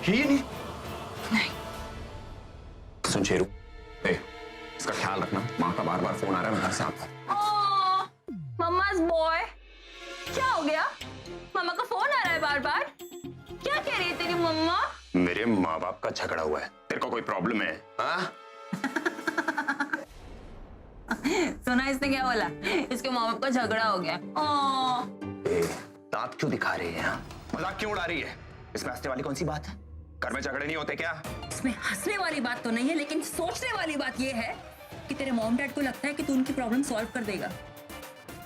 ही नहीं। नहीं। सुन शेरू, इसका ख्याल रखना, माँ का बार बार फोन आ रहा है, मैं घर से आता हूँ। मम्मा's बॉय, क्या हो गया? मम्मा का फोन आ रहा है बार बार। क्या कह रही है तेरी मम्मा? मेरे माँ बाप का झगड़ा हुआ है, तेरे को कोई प्रॉब्लम है? हाँ? सुना इसने क्या बोला? इसके माँ बाप का झगड़ा हो गया। दांत क्यों दिखा रही है? हाँ? मजाक क्यों उड़ा रही है? इसमें हंसने वाली कौन सी बात है? घर में झगड़े नहीं होते क्या? इसमें हंसने वाली बात तो नहीं है, लेकिन सोचने वाली बात ये है कि तेरे मॉम डैड को लगता है कि तू उनकी प्रॉब्लम सॉल्व कर देगा।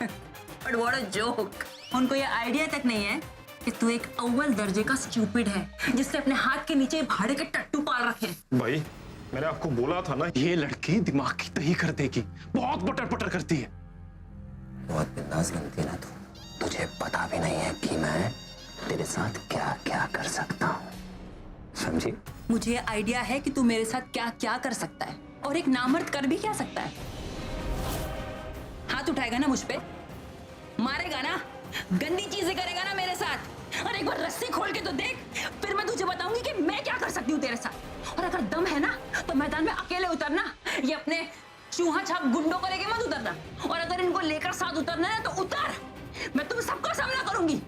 But what a joke. उनको ये आइडिया तक नहीं है कि तू एक अव्वल दर्जे का स्टूपिड है जिसने अपने हाथ के नीचे भाड़े के टट्टू पाल रखे हैं। भाई मैंने आपको बोला था ना, ये लड़की दिमाग की दही कर देगी, बहुत पटर पटर करती है। बहुत बिंदास बनती है ना तू, तुझे पता भी नहीं है कि मैं तेरे साथ क्या क्या कर सकता हूँ, समझी? मुझे आइडिया है कि तू मेरे साथ क्या क्या कर सकता है, और एक नामर्द कर भी क्या सकता है। हाथ उठाएगा ना मुझ पे, मारेगा ना, गंदी चीजें करेगा ना मेरे साथ, और एक बार रस्सी खोल के तो देख, फिर मैं तुझे बताऊंगी कि मैं क्या कर सकती हूँ तेरे साथ। और अगर दम है ना तो मैदान में अकेले उतरना, ये अपने चूहा छाप गुंडों को लेके मत उतरना, और अगर इनको लेकर साथ उतरना है तो उतर, मैं तुम सबका सामना करूंगी।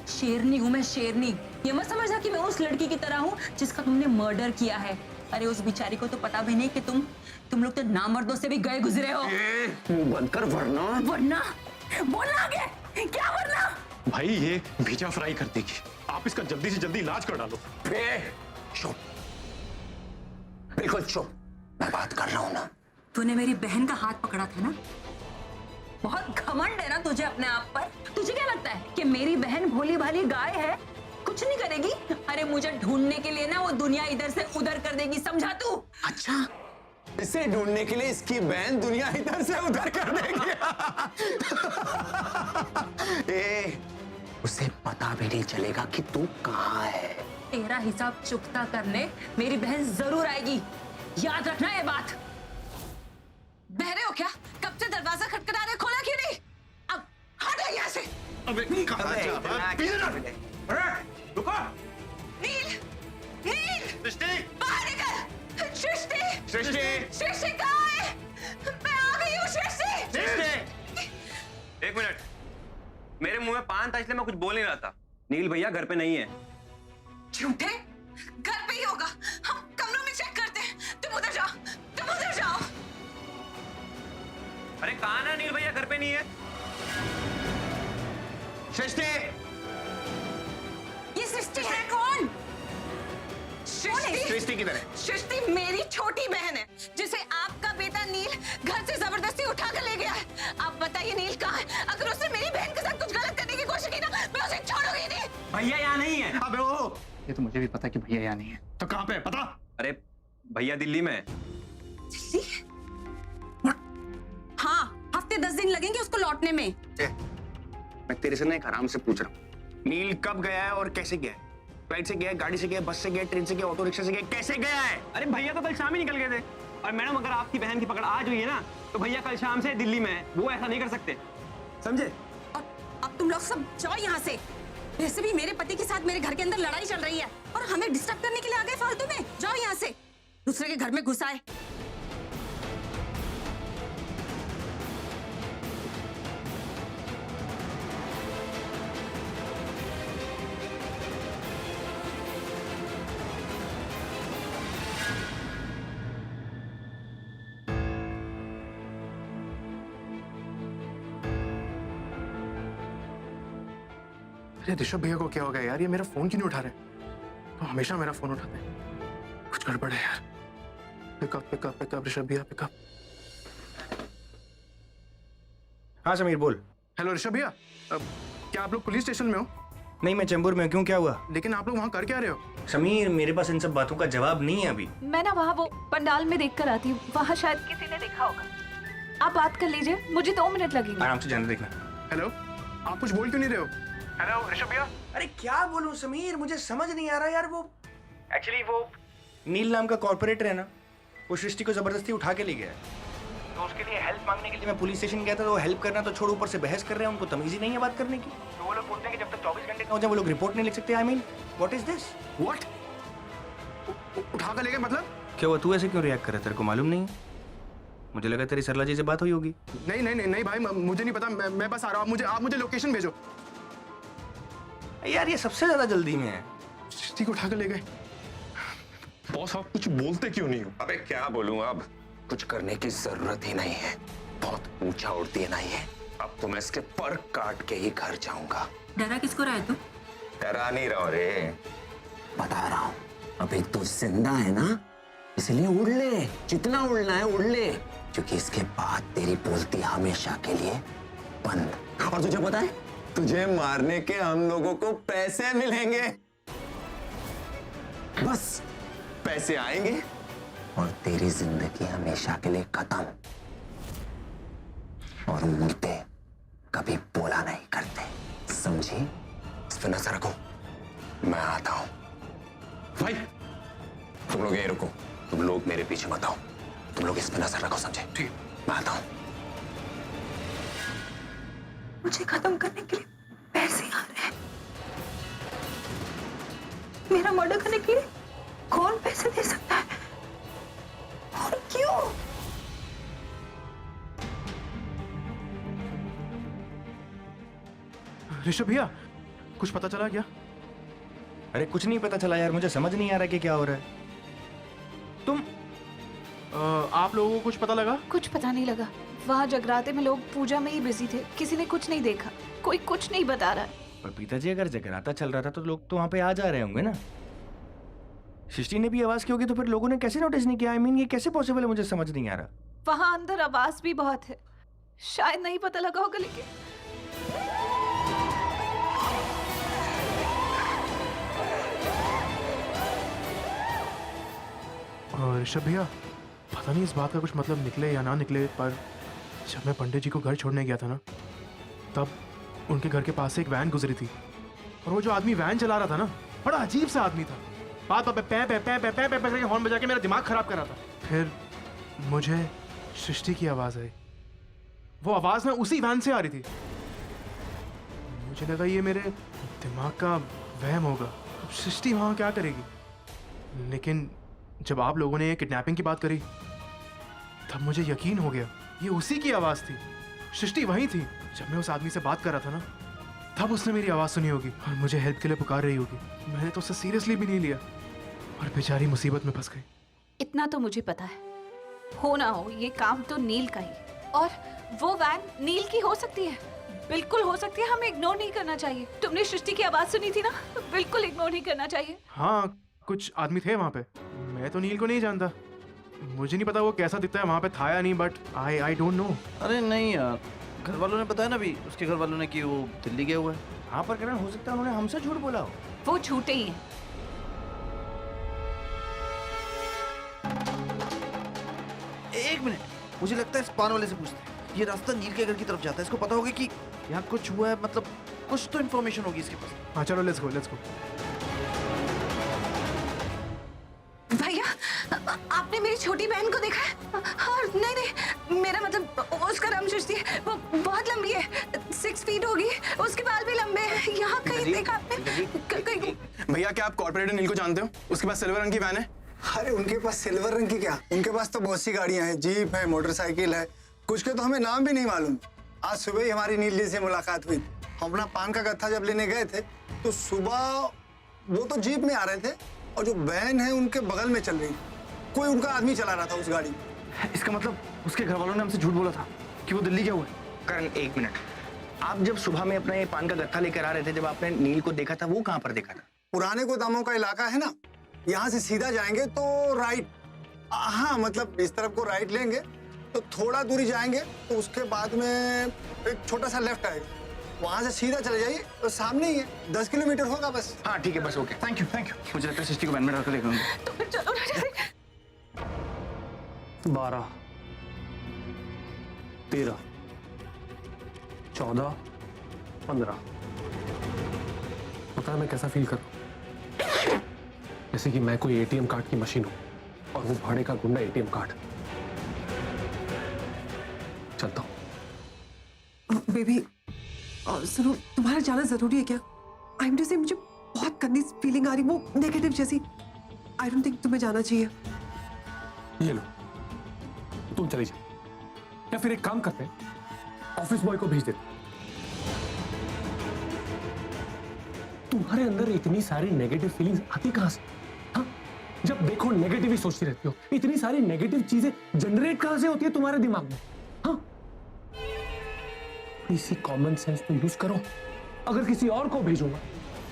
शेरनी हूं मैं, शेरनी। ये मत समझना कि मैं उस लड़की की तरह हूँ जिसका तुमने मर्डर किया है। अरे उस बेचारी को तो पता भी नहीं कि तुम लोग तो नामर्दों से भी गए गुजरे हो। बंद कर वरना बोलना आगे, क्या वरना? भाई ये भेजा फ्राई कर देगी, आप इसका जल्दी से जल्दी इलाज कर डालो। चुप, बिल्कुल चुप, मैं बात कर रहा हूँ ना। तूने मेरी बहन का हाथ पकड़ा था ना, बहुत घमंड है ना तुझे अपने आप पर। तुझे क्या लगता है कि मेरी बहन भोली भाली गाय है, कुछ नहीं करेगी? अरे मुझे ढूंढने के लिए ना वो दुनिया इधर से उधर कर देगी, समझा तू? अच्छा, इसे ढूंढने के लिए इसकी बहन दुनिया इधर से उधर कर देगी। उसे पता भी नहीं चलेगा कि तू कहाँ है। तेरा हिसाब चुकता करने मेरी बहन जरूर आएगी, याद रखना ये बात। बहरे हो क्या? कब से दरवाजा खटखटा रहे, खोला क्यों नहीं? अब हट यहाँ से। अबे कहाँ जा रहा है? रुको। नील, नील, सृष्टि, बाहर निकल। सृष्टि, सृष्टि, सृष्टि कहाँ है? मैं आ गई हूँ सृष्टि। सृष्टि, एक मिनट, मेरे मुंह में पान था इसलिए मैं कुछ बोल नहीं रहा था। नील भैया घर पे नहीं है। झूठे, घर पे ही होगा, हम कमरों में चेक करते हैं। तुम उधर जाओ, तुम उधर जाओ। अरे कहाँ ना, नील भैया घर पे नहीं है। सृष्टि, ये सृष्टि है कौन? सृष्टि किधर है? सृष्टि मेरी छोटी बहन है जिसे आपका बेटा नील घर से जबरदस्ती उठा कर ले गया है। आप बताइए नील कहाँ है? अगर उसने मेरी बहन के साथ कुछ गलत करने की कोशिश की ना, मैं उसे छोड़ूंगी नहीं। भैया यहाँ नहीं है। अबे ओ, ये तो मुझे भी पता कि भैया यहाँ नहीं है, तो कहाँ पे है पता? अरे भैया दिल्ली में है। दिल्ली? हाँ, हफ्ते 10 दिन लगेंगे उसको लौटने में। मैं तेरे से ना एक आराम से पूछ रहा हूँ, नील कब गया है और कैसे गया है? फ्लाइट से गया है, गाड़ी से गया है, बस से गया है, ट्रेन से गया, ऑटो रिक्शा से गया, कैसे गया है? अरे भैया तो कल शाम ही निकल गए थे। और मैडम अगर आपकी बहन की पकड़ आज हुई है ना, तो भैया कल शाम से दिल्ली में है, वो ऐसा नहीं कर सकते, समझे? अब तुम लोग सब जाओ यहाँ से। वैसे भी मेरे पति के साथ मेरे घर के अंदर लड़ाई चल रही है और हमें डिस्टर्ब करने के लिए आ गए फालतू में। जाओ यहाँ से, दूसरे के घर में घुस आए। अरे ऋषभ भैया को क्या हो गया यार, ये मेरा फोन क्यों नहीं उठा रहे? तो हमेशा मेरा फोन उठाते हैं, कुछ गड़बड़ है यार। पिकअप पिकअप पिकअप, ऋषभ भैया पिकअप। हाँ समीर बोल। हेलो ऋषभ भैया, क्या आप लोग पुलिस स्टेशन में हो? नहीं मैं चेंबूर में हूँ, क्यों क्या हुआ? लेकिन आप लोग वहाँ कर क्या रहे हो? समीर मेरे पास इन सब बातों का जवाब नहीं है अभी। मैं ना वहाँ वो पंडाल में देख कर आती हूँ, वहाँ शायद किसी ने देखा होगा। आप बात कर लीजिए, मुझे 2 मिनट लगेंगे। आराम से जाने देखना। हेलो, आप कुछ बोल क्यों नहीं रहे हो? हेलो ऋषभ भैया। अरे क्या बोलूं समीर, मुझे समझ नहीं आ रहा यार। वो एक्चुअली वो नील नाम का कॉर्पोरेटर है ना, वो सृष्टि को जबरदस्ती उठा के ले गया है। तो उसके लिए हेल्प मांगने के लिए मैं पुलिस स्टेशन गया था, तो वो हेल्प करना तो छोड़, ऊपर से बहस कर रहे हैं। उनको तमीज ही नहीं है बात करने की। तो वो लोग बोलते हैं कि जब तक 24 घंटे ना हो जाए वो लोग रिपोर्ट नहीं लिख सकते। I mean what is this? What? उठा कर ले गए मतलब? क्या हुआ, तू ऐसे क्यों रिएक्ट कर रहा है? तेरे को मालूम नहीं है? मुझे लगा तेरी सरला जी से बात हुई होगी। नहीं नहीं नहीं नहीं भाई, मुझे नहीं पता, मैं बस आ रहा हूँ। आप मुझे लोकेशन भेजो। यार ये सबसे ज्यादा जल्दी में है। सृष्टि को उठा कर ले गए। बॉस आप कुछ बोलते क्यों नहीं हो? अबे क्या बोलूं अब, कुछ करने की जरूरत ही नहीं है। बहुत ऊंचा उड़ती है ना ये, अब तो मैं इसके पर काट के ही घर जाऊंगा। डरा किसको रहा है तू? डरा नहीं रहा रे, बता रहा हूं। अभी तू जिंदा है ना, इसलिए उड़ ले, जितना उड़ना है उड़ ले, क्योंकि इसके बाद तेरी बोलती हमेशा के लिए बंद। और तुझे पता है, तुझे मारने के हम लोगों को पैसे मिलेंगे। बस पैसे आएंगे और तेरी जिंदगी हमेशा के लिए खत्म। और मुर्दे कभी बोला नहीं करते, समझी? इस पे नजर रखो, मैं आता हूं। भाई तुम लोग यहीं रुको, तुम लोग मेरे पीछे मत आओ, तुम लोग इस पे नजर रखो, समझे? ठीक, मैं आता हूं। मुझे खत्म करने के लिए पैसे आ रहे हैं। मेरा मर्डर करने के लिए कौन पैसे दे सकता है और क्यों? ऋषभ भैया, कुछ पता चला क्या? अरे कुछ नहीं पता चला यार, मुझे समझ नहीं आ रहा कि क्या हो रहा है। तुम आप लोगों को कुछ पता लगा? कुछ पता नहीं लगा। वहाँ जगराते में लोग पूजा में ही बिजी थे, किसी ने कुछ नहीं देखा, कोई कुछ नहीं बता रहा है। पर पिताजी अगर जगराता चल रहा था तो लोग तो वहां पे आ जा रहे होंगे ना। सृष्टि ने भी आवाज की होगी तो फिर लोगों ने कैसे नोटिस नहीं किया? ये कैसे पॉसिबल है, मुझे समझ नहीं आ रहा। वहाँ अंदर आवाज भी बहुत है, शायद नहीं पता लगा होगा। लेकिन ऋषभ भैया, पता नहीं इस बात का कुछ मतलब निकले या ना निकले, पर जब मैं पंडित जी को घर छोड़ने गया था ना, तब उनके घर के पास से एक वैन गुजरी थी, और वो जो आदमी वैन चला रहा था ना, बड़ा अजीब सा आदमी था। बात पे पै पै पै पै पै पै पै हॉर्न बजा के मेरा दिमाग खराब कर रहा था। फिर मुझे सृष्टि की आवाज आई। वो आवाज ना उसी वैन से आ रही थी। मुझे लगा ये मेरे दिमाग का वहम होगा, अब सृष्टि वहां क्या करेगी। लेकिन जब आप लोगों ने किडनैपिंग की बात करी, तब मुझे यकीन हो गया ये उसी की आवाज थी। सृष्टि वही थी। जब मैं उस आदमी से बात कर रहा था ना, तब उसने मेरी आवाज सुनी होगी और मुझे हेल्प के लिए पुकार रही होगी। मैंने तो उसे सीरियसली भी नहीं लिया और बेचारी मुसीबत में फंस गई। इतना तो मुझे पता है, हो ना हो ये काम तो नील का ही। और वो वैन नील की हो सकती है, बिल्कुल हो सकती है, हमें इग्नोर नहीं करना चाहिए। तुमने सृष्टि की आवाज सुनी थी ना, बिल्कुल इग्नोर नहीं करना चाहिए। हाँ, कुछ आदमी थे वहाँ पे। मैं तो नील को नहीं जानता, मुझे नहीं पता वो कैसा दिखता है, वहाँ पे था या नहीं, बट आई डोंट नो। अरे नहीं यार, घर वालों ने बताया ना भी, उसके घर वालों ने कि वो दिल्ली गए हुए हैं। हाँ पर करण, हो सकता है उन्होंने हमसे झूठ बोला हो। वो झूठे ही हैं। एक मिनट, मुझे लगता है इस पान वाले से पूछते हैं। ये रास्ता नील के घर की तरफ जाता है, इसको पता होगा कि यहाँ कुछ हुआ है, मतलब कुछ तो इन्फॉर्मेशन होगी इसके पास। हाँ चलो, लेट्स गो लेट्स गो। भैया, आपने मेरी छोटी बहन को देखा है? और नहीं, मेरा मतलब उसका नाम सृष्टि है, वो बहुत लंबी है, 6 फीट होगी, उसके बाल भी लंबे हैं। यहाँ कहीं देखा आपने? भैया, क्या आप कॉर्पोरेटर नील को जानते हो? उसके पास सिल्वर रंग की वैन है। अरे उनके पास सिल्वर रंग की क्या, उनके पास तो बहुत सी गाड़ियां हैं, जीप है, मोटरसाइकिल है, कुछ के तो हमें नाम भी नहीं मालूम। आज सुबह ही हमारी नील जी से मुलाकात हुई। हम अपना पान का गत्था जब लेने गए थे, तो सुबह वो तो जीप में आ रहे थे और जो वैन है उनके बगल में चल रही, कोई उनका आदमी चला रहा था उस गाड़ी। इसका मतलब उसके घर वालों ने हमसे झूठ बोला था कि वो दिल्ली गए हुए। करण, एक मिनट, आप जब सुबह में अपना ये पान का गत्था लेकर आ रहे थे, जब आपने नील को देखा था, वो कहाँ पर देखा था? पुराने गोदामों का इलाका है ना, यहाँ से सीधा जाएंगे तो राइट, हाँ मतलब इस तरफ को राइट लेंगे तो थोड़ा दूरी जाएंगे तो उसके बाद में एक छोटा सा लेफ्ट आएगा, वहां से सीधा चले जाइए तो सामने ही है, 10 किलोमीटर होगा बस। हाँ ठीक है, बस ओके, थैंक यू। मुझे लगता है सृष्टि को वैन में रखकर देखूंगा। तो फिर चलो ना जल्दी। 12, 13, 14, 15। पता है मैं कैसा फील करूं? जैसे कि मैं कोई एटीएम कार्ड की मशीन हूं और वो भाड़े का गुंडा एटीएम कार्ड। चलता हूं। बेबी सुनो, तुम्हारा जाना जरूरी है क्या? आई एम टू से मुझे बहुत गंदी फीलिंग आ रही, वो नेगेटिव जैसी। आई डोंट थिंक तुम्हें जाना चाहिए। ये लो, तुम चली जाओ, या फिर एक काम करते हैं, ऑफिस बॉय को भेज देते। तुम्हारे अंदर इतनी सारी नेगेटिव फीलिंग्स आती कहां से? हाँ, जब देखो नेगेटिव ही सोचती रहती हो। इतनी सारी नेगेटिव चीजें जनरेट कहां से होती है तुम्हारे दिमाग में? हाँ, इसी कॉमन सेंस तो यूज करो। अगर किसी और को भेजूंगा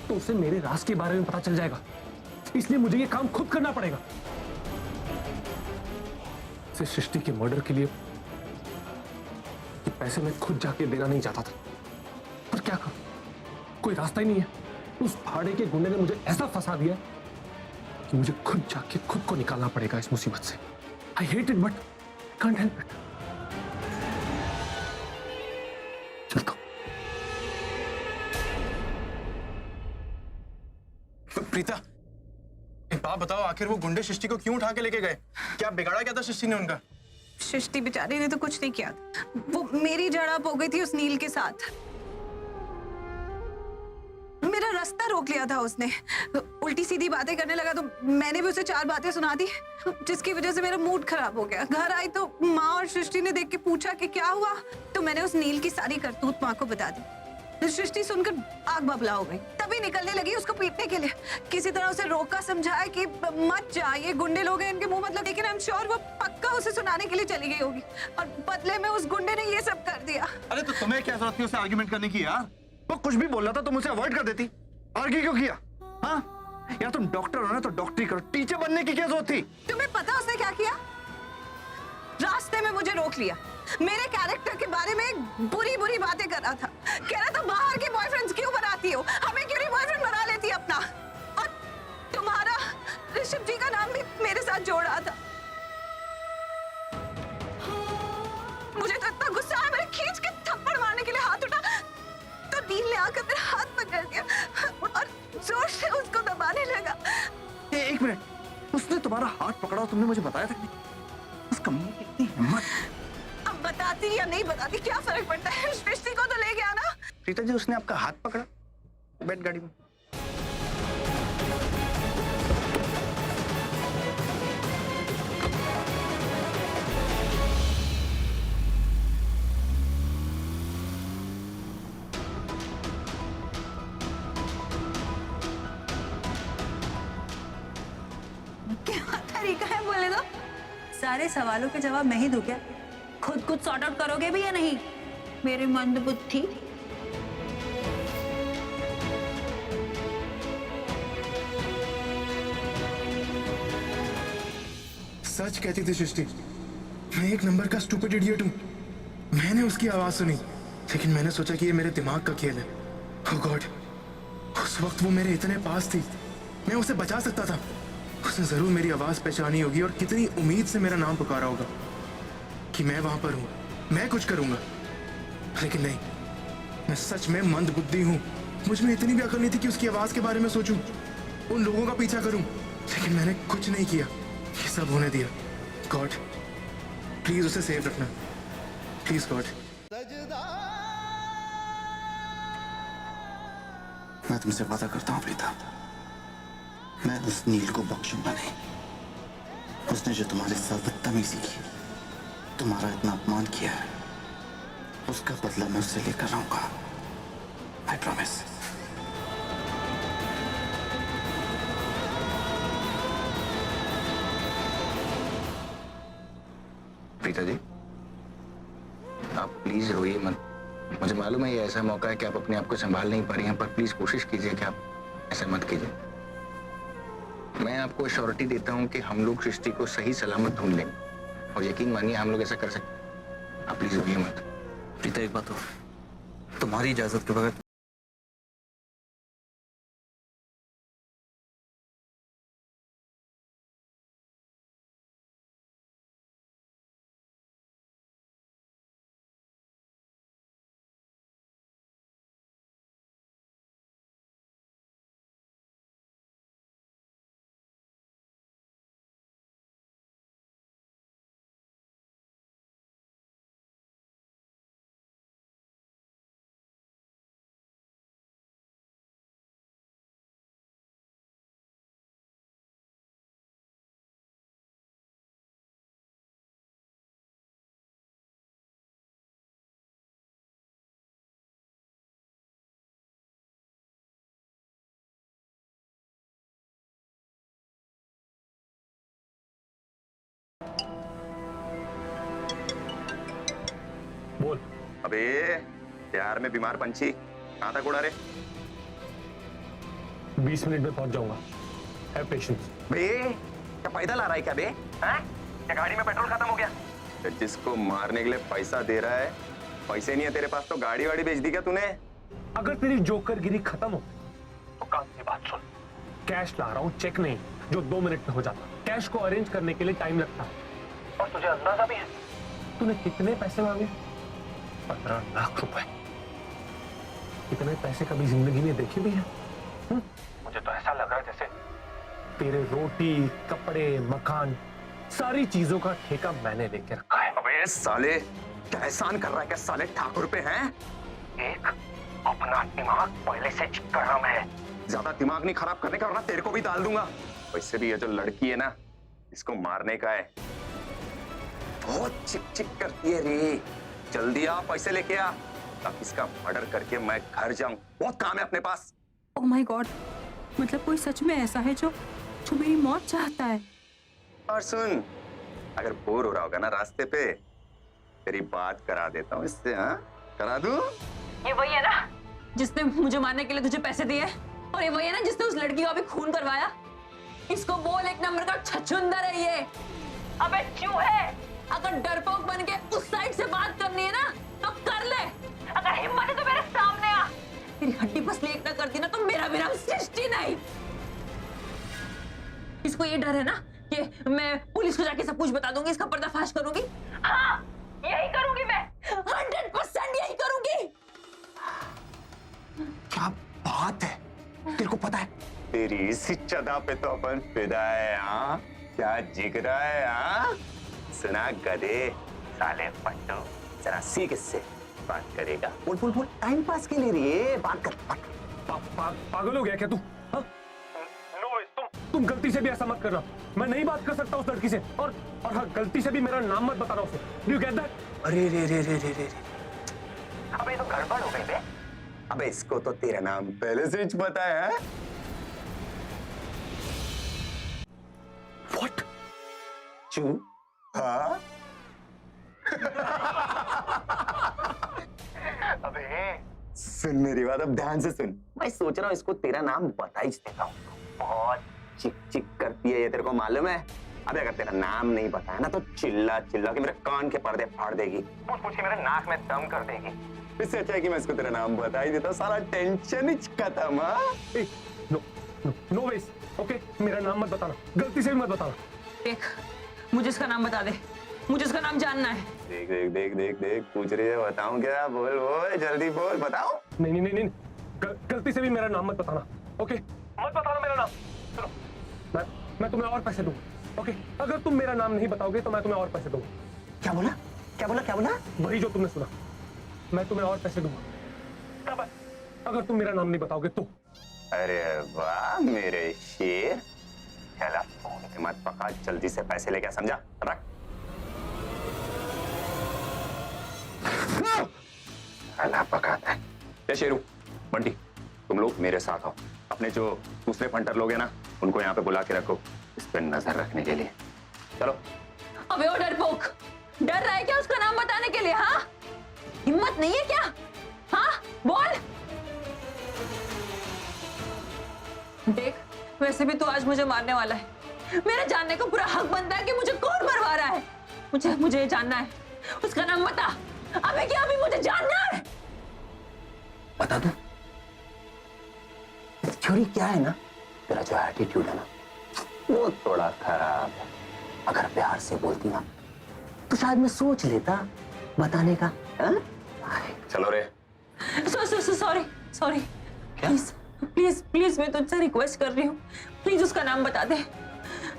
तो उसे मेरे राज के बारे में पता चल जाएगा, इसलिए मुझे ये काम खुद करना पड़ेगा। सृष्टि के मर्डर के लिए ये पैसे मैं खुद जाके देना नहीं चाहता था, पर क्या करूं, कोई रास्ता ही नहीं है। उस भाड़े के गुंडे ने मुझे ऐसा फंसा दिया कि मुझे खुद जाके खुद को निकालना पड़ेगा इस मुसीबत से। I hate it but can't help it. चलता हूं। प्रीता, एक बात बताओ, आखिर वो गुंडे सृष्टि को क्यों उठा के लेके गए? क्या बिगाड़ा क्या था सृष्टि ने उनका? सृष्टि बेचारी ने तो कुछ नहीं किया, वो मेरी झड़प हो गई थी उस नील के साथ। मेरा रास्ता रोक लिया था उसने, उल्टी सीधी बातें करने लगा तो मैंने भी उसे 4 बातें सुना दी, जिसकी वजह से मेरा मूड खराब हो गया। घर आई तो माँ और सृष्टि ने देख के पूछा कि क्या हुआ, तो मैंने उस नील की सारी करतूत माँ को बता दी। सृष्टि सुनकर आग बबला हो गई, तभी निकलने लगी उसको पीटने के लिए। किसी तरह उसे रोका, समझाया कि मत जा, ये गुंडे लोग हैं, इनके मुंह मतलब। लेकिन आई एम श्योर वो पक्का उसे सुनाने के लिए चली गई होगी, और बदले में उस गुंडे ने ये सब कर दिया। अरे तो तुम्हें क्या जरूरत थी उससे आर्ग्यूमेंट करने की यार? वो कुछ भी बोल रहा था, तुम उसे अवॉइड कर देती। आर्ग्यू क्यों किया? हाँ यार, तुम डॉक्टर हो ना तो डॉक्टरी करो, टीचर बनने की क्या जरूरत थी? तुम्हें पता उसने क्या किया? रास्ते में मुझे रोक लिया, मेरे कैरेक्टर के बारे में बुरी बुरी बातें कर रहा था। कह रहा था बाहर के बॉयफ्रेंड्स क्यों बनाती हो, हमें क्यों नहीं बॉयफ्रेंड बना लेती अपना। और तुम्हारा ऋषभ जी का नाम भी मेरे साथ जोड़ रहा था। मुझे तो इतना गुस्सा आया, मैंने खींच के थप्पड़ मारने के लिए हाथ उठा तो नील ने आकर मेरा हाथ पकड़ लिया और जोर से उसको दबाने लगा। एक मिनट, उसने तुम्हारा हाथ पकड़ा, तुमने मुझे बताया था कि नहीं? उसका मुंह कितनी हिम्मत। अब बताती या नहीं बताती क्या फर्क पड़ता है, सृष्टि को तो ले गया ना। प्रीता जी, उसने आपका हाथ पकड़ा, बैठ गाड़ी में। क्या तरीका है बोले तो? सारे सवालों के जवाब मैं ही दूं क्या? खुद कुछ सॉर्ट आउट करोगे भी या नहीं, मेरे मंद बुद्धि? सच कहती थी सृष्टि, मैं एक नंबर का स्टूपिड इडियट हूँ। मैंने उसकी आवाज सुनी, लेकिन मैंने सोचा कि ये मेरे दिमाग का खेल है। ओह गॉड, उस वक्त वो मेरे इतने पास थी, मैं उसे बचा सकता था। उसने जरूर मेरी आवाज पहचानी होगी और कितनी उम्मीद से मेरा नाम पुकारा होगा कि मैं वहां पर हूं, मैं कुछ करूंगा। लेकिन नहीं, मैं सच में मंद बुद्धि हूं। मुझ में इतनी भी अकल नहीं थी कि उसकी आवाज के बारे में सोचूं, उन लोगों का पीछा करूं। लेकिन मैंने कुछ नहीं किया, ये सब होने दिया। गॉड प्लीज उसे सेव रखना, प्लीज गॉड। मैं तुमसे वादा करता हूँ प्रीता, मैं उस नील को बख्शूंगा नहीं। उसने जो तुम्हारे साथ बदतमीजी की, तुम्हारा इतना अपमान किया है, उसका बदला मैं उससे लेकर रहूंगा। I promise. प्रीता जी, आप प्लीज रोइए मत। मुझे मालूम है ये ऐसा मौका है कि आप अपने आप को संभाल नहीं पा रही हैं, पर प्लीज कोशिश कीजिए कि आप ऐसा मत कीजिए। मैं आपको श्योरिटी देता हूं कि हम लोग सृष्टि को सही सलामत ढूंढ लेंगे, और यकीन मानिए हम लोग ऐसा कर सकते हैं। आप प्लीज रोइए मत। प्रीता एक बात हो, तुम्हारी इजाजत के बगैर बोल। अबे प्यार में बीमार पंछी कहां तक उड़ा रे? 20 मिनट में पहुंच जाऊंगा। Have patience. बे क्या पैदल आ रहा है क्या बे? हैं? क्या गाड़ी में पेट्रोल खत्म हो गया? तो जिसको मारने के लिए पैसा दे रहा है, पैसे नहीं है तेरे पास तो गाड़ी वाड़ी बेच दी क्या तूने? अगर तेरी जोकरगिरी खत्म हो तो कान से बात सुन। कैश ला रहा हूं, चेक नहीं जो 2 मिनट में हो जाता। कैश को अरेंज करने के लिए टाइम लगता है और तुझे अंदाजा भी है तूने कितने पैसे मांगे? 15 लाख रुपए। इतने पैसे कभी जिंदगी में देखे भी हैं? मुझे तो ऐसा लग रहा है जैसे तेरे रोटी, कपड़े, मकान, सारी चीजों का ठेका मैंने लेके रखा है। अबे साले क्या एहसान कर रहा है क्या साले ठाकुर पे हैं? एक अपना दिमाग पहले से गरम है, ज्यादा दिमाग नहीं खराब करने का वरना तेरे को भी डाल दूंगा। वैसे भी ये जो लड़की है ना, इसको मारने का है, बहुत चिक चिक करती है रे। जल्दी आ, पैसे लेके आ, अब इसका मर्डर करके मैं घर जाऊं, बहुत काम है अपने पास। ओह माय गॉड, मतलब कोई सच में ऐसा है जो मेरी मौत चाहता है? और सुन, अगर बोर हो रहा होगा ना रास्ते पे, तेरी बात करा देता हूँ इससे। हाँ करा दूं? ये वही है ना जिसने मुझे मारने के लिए तुझे पैसे दिए, और ये वही है ना जिसने उस लड़की का भी खून करवाया? इसको बोल एक नंबर का छछुंदर है ये। अबे चूहे, अगर डरपोक बन के उस साइड से बात करनी है ना तो कर ले, अगर हिम्मत है तो मेरे सामने आ। तेरी हड्डी पसली एक ना करती ना तो मेरा भी नाम सृष्टि नहीं। इसको ये डर है ना कि मैं पुलिस को जाके सब कुछ बता दूंगी, इसका पर्दाफाश करूंगी। हाँ यही करूंगी मैं, 100% यही करूंगी। क्या बात है, तेरे को पता है तेरी इसी चदा पे तो अपन फिदा है। हाँ क्या जिगरा है। हाँ सुना गधे, साले पट्टू, जरा सीख इससे बात करेगा। बोल बोल बोल, टाइम पास के लिए रे बात कर। पागल हो गया क्या तू? हाँ? तुम गलती से भी ऐसा मत करना। मैं नहीं बात कर सकता उस लड़की से, और हाँ गलती से भी मेरा नाम मत बताना उसे। Do you get that? अरे रे रे रे रे रे, अबे तो गड़बड़ हो गई बे। अबे इसको तो तेरा नाम पहले से ही पता है। What? हाँ? अबे सुन मेरी बात, अब ध्यान से सुन। मैं सोच रहा हूँ इसको तेरा नाम बता ही देता हूँ। बहुत चिक चिक करती है ये, तेरे को मालूम है? अबे अगर तेरा नाम नहीं बताया ना तो चिल्ला चिल्ला के मेरे कान के पर्दे फाड़ देगी, पूछ पूछ के मेरे नाक में दम कर देगी। इससे अच्छा है कि मैं इसको तेरा नाम बता ही देता हूँ, सारा टेंशन ही खत्म। No no no veg, okay मेरा नाम मत बताना, गलती से भी मत बताना। देख, मुझे इसका नाम बता दे, मुझे इसका नाम जानना है। देख देख देख देख देख, पूछ रही है, बताऊं क्या? बोल बोल जल्दी बोल, बताओ। नहीं नहीं नहीं नहीं, गलती से भी मेरा नाम मत बताना, ओके? मत बताना मेरा नाम। सुनो, मैं तुम्हें और पैसे दूंगा, ओके? अगर तुम मेरा नाम नहीं बताओगे तो मैं तुम्हें और पैसे दूंगा। क्या बोला? क्या बोला? क्या बोला? वही जो तुमने सुना, मैं तुम्हें और पैसे दूंगा तब अगर तुम मेरा नाम नहीं बताओगे तो। अरे वाह मेरे शेर, चला फोन पे मत पका, जल्दी से पैसे लेके, समझा? रख। अल्लाह पकाता है। ये शेरू, बंटी, तुम लोग मेरे साथ आओ। अपने जो दूसरे फंटर लोग हैं ना, उनको यहाँ पे बुला के रखो, इस पे नजर रखने के लिए। चलो। अबे ओ डरपोक, डर रहा है क्या उसका नाम बताने के लिए? हाँ, हिम्मत नहीं है क्या? हाँ बोल। देख, वैसे भी तू आज मुझे मारने वाला है, मेरे जानने को पूरा हक बनता है कि मुझे कौन मरवा रहा है। मुझे जानना है, उसका नाम बता। अबे क्या अभी मुझे जानना है? बता दूं? थ्योरी क्या है ना, तेरा जो एटीट्यूड है ना वो थोड़ा खराब है। अगर प्यार से बोलती ना तो शायद मैं सोच लेता बताने का। चलो रे। सॉरी प्लीज प्लीज मैं तुझसे रिक्वेस्ट कर रही हूँ, प्लीज उसका नाम बता दे।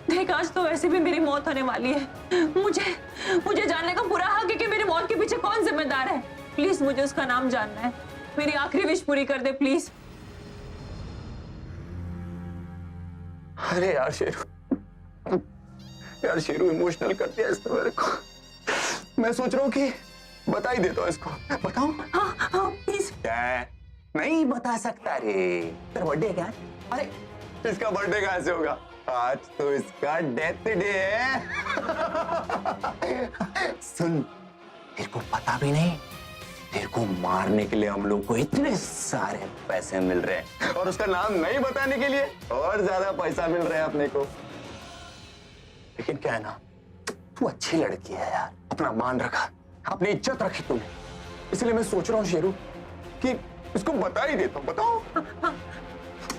देख, आज तो वैसे भी मेरी मौत होने वाली है, मुझे जानने का पूरा हक है कि मेरी मौत के पीछे कौन जिम्मेदार है। प्लीज मुझे उसका नाम जानना है, मेरी आखिरी विश पूरी कर दे प्लीज। अरे यार शेरू इमोशनल कर दिया इसने मेरे को। मैं सोच रहा हूँ कि बता ही देता हूँ इसको। बताऊं? हाँ प्लीज। क्या है? नहीं बता सकता रे। तेरा बर्थडे क्या है? अरे इसका बर्थडे कहाँ से होगा? आज तो इसका डेथ डे है। सुन, तेरे को पता भी नहीं, तेरे को मारने के लिए हम लोग को इतने सारे पैसे मिल रहे हैं और उसका नाम नहीं बताने के लिए और ज्यादा पैसा मिल रहा है अपने को। लेकिन क्या है ना, तू अच्छी लड़की है यार, अपना मान रखा, अपनी इज्जत रखी तूने, इसलिए मैं सोच रहा हूँ शेरू कि इसको बता ही देता हूँ। बताओ।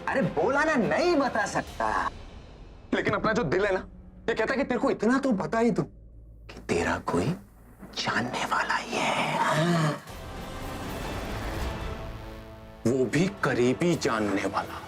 अरे बोला ना नहीं बता सकता, लेकिन अपना जो दिल है ना, ये कहता है कि तेरे को इतना तो बता ही दूं कि तेरा कोई जानने वाला ही है, वो भी करीबी जानने वाला।